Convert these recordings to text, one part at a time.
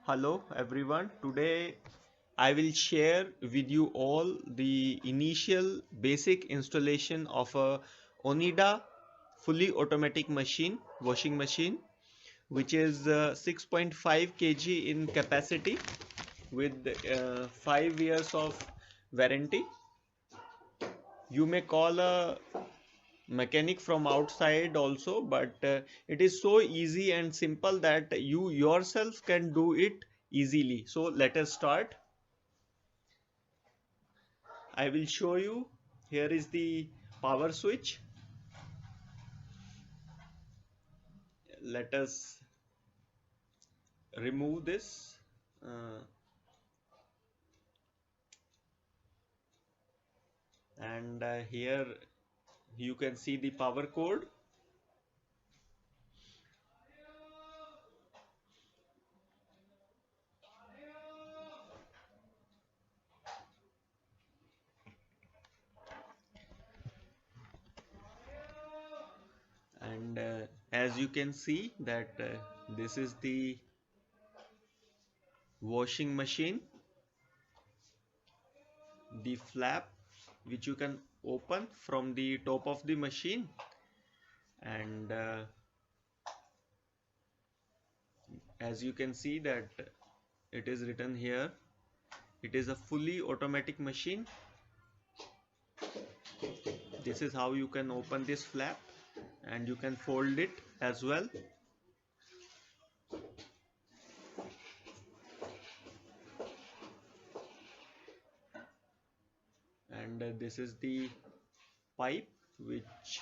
Hello everyone. Today I will share with you all the initial basic installation of a Onida fully automatic washing machine, which is 6.5 kg in capacity with 5 years of warranty. You may call a mechanic from outside also, but it is so easy and simple that you yourself can do it easily. So let us start. I will show you. Here is the power switch. Let us remove this. uh, and here you can see the power cord. And as you can see that this is the washing machine, the flap which you can open from the top of the machine. And as you can see that it is written here, it is a fully automatic machine. This is how you can open this flap, and you can fold it as well. And this is the pipe which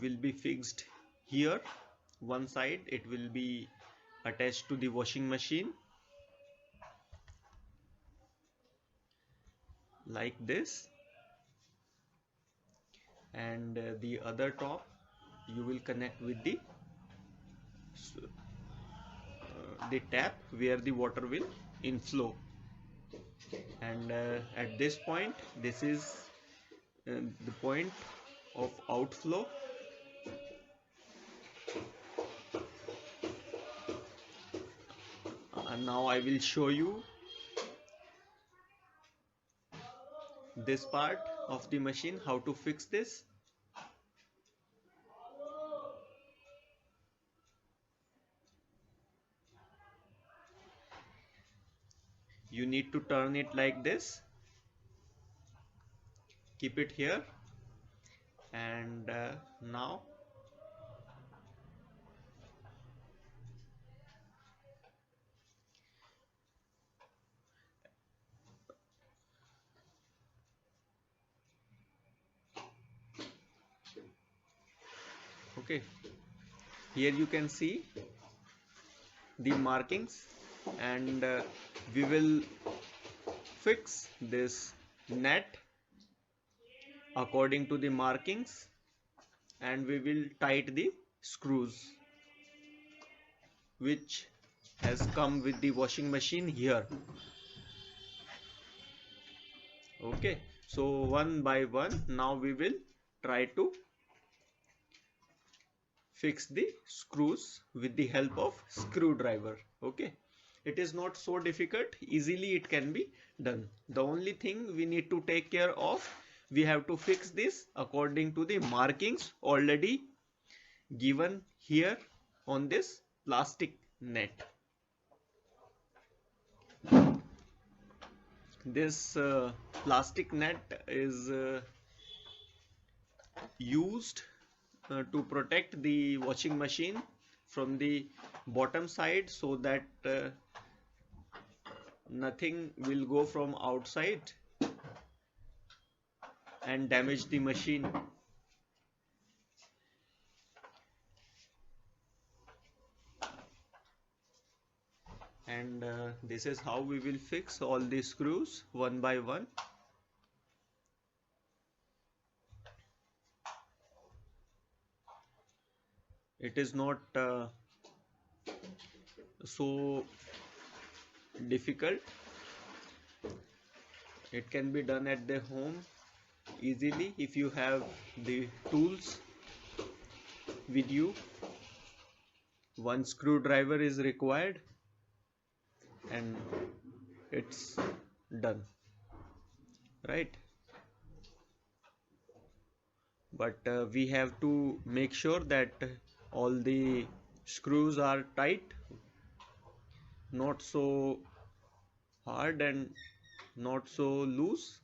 will be fixed here. One side it will be attached to the washing machine like this, and the other top you will connect with the tap where the water will inflow. And at this point, this is the point of outflow. And now I will show you this part of the machine, how to fix this. You need to turn it like this, keep it here, and now okay, here you can see the markings, and we will fix this net according to the markings, and we will tight the screws which has come with the washing machine here. Okay, so one by one now we will try to fix the screws with the help of screwdriver. Okay, it is not so difficult, easily it can be done. The only thing we need to take care of, we have to fix this according to the markings already given here on this plastic net. This plastic net is used to protect the washing machine from the bottom side, so that nothing will go from outside and damage the machine. And this is how we will fix all the screws one by one. It is not so difficult. It can be done at the home easily if you have the tools with you. One screwdriver is required and it's done, right? But we have to make sure that all the screws are tight, not so hard and not so loose.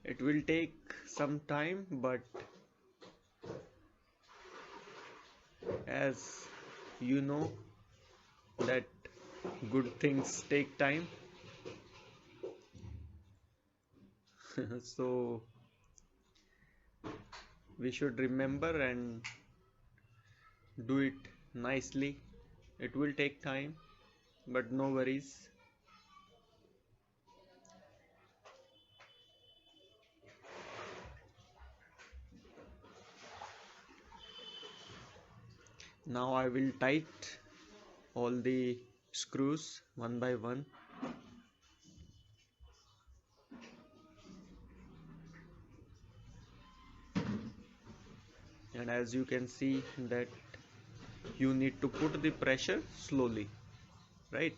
It will take some time, but as you know that good things take time. So we should remember and do it nicely. It will take time, but no worries. Now I will tight all the screws one by one. And as you can see that you need to put the pressure slowly, right?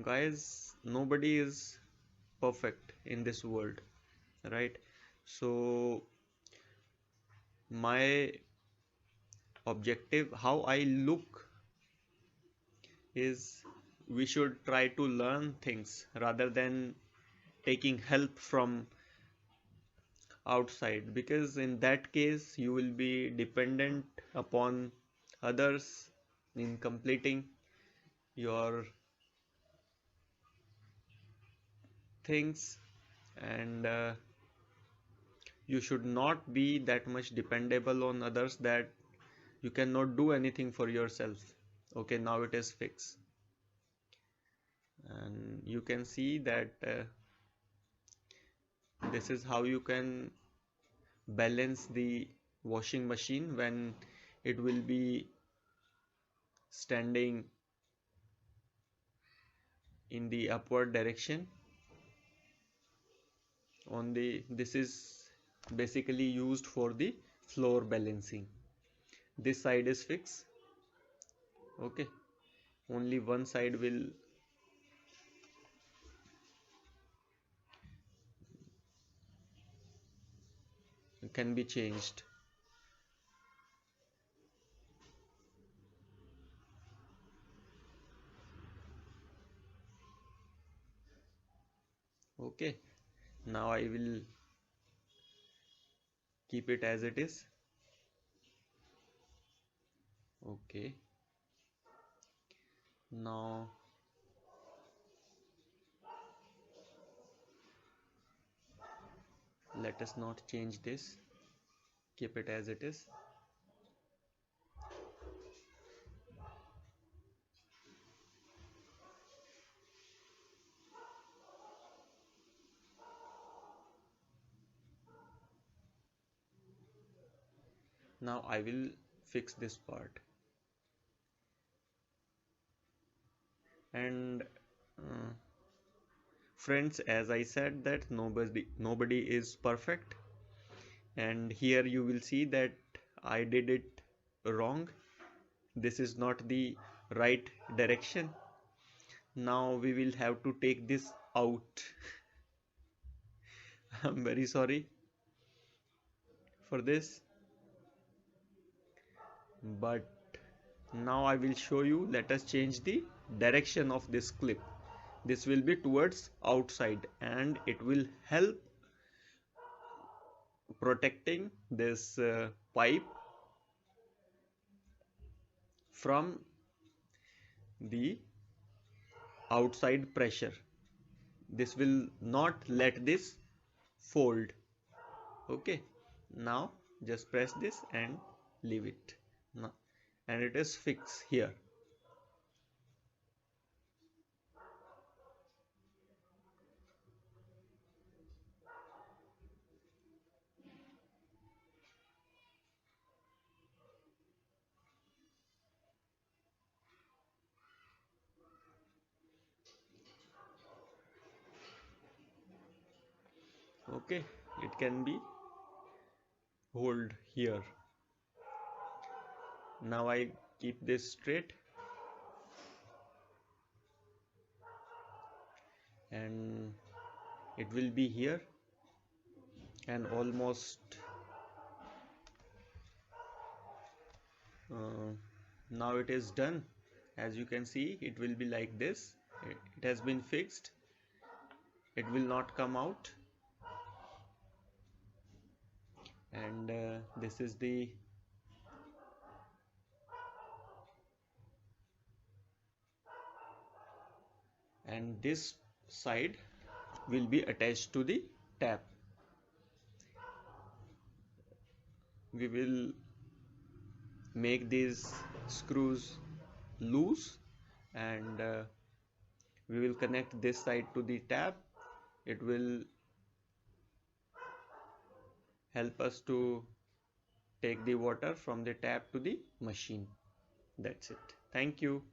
Guys, nobody is perfect in this world, right? So my objective, how I look, is we should try to learn things rather than taking help from outside, because in that case you will be dependent upon others in completing your things, and you should not be that much dependable on others that you cannot do anything for yourself. Okay, now it is fixed, and you can see that this is how you can balance the washing machine when it will be standing in the upward direction. On the, this is basically used for the floor balancing. This side is fixed. Okay, only one side will can be changed. Okay, now I will keep it as it is. Okay, now let us not change this, keep it as it is. Now I will fix this part. And friends, as I said that nobody is perfect, and here you will see that I did it wrong. This is not the right direction. Now we will have to take this out. I'm very sorry for this, but now I will show you. Let us change the direction of this clip. This will be towards outside, and it will help protecting this pipe from the outside pressure. This will not let this fold. Okay, Now just press this and leave it now, and it is fixed here. Okay, it can be hold here. Now I keep this straight and it will be here, and almost now it is done. As you can see, it will be like this. It has been fixed. It will not come out, and this is the and this side will be attached to the tap. We will make these screws loose, and we will connect this side to the tap. It will help us to take the water from the tap to the machine. That's it. Thank you.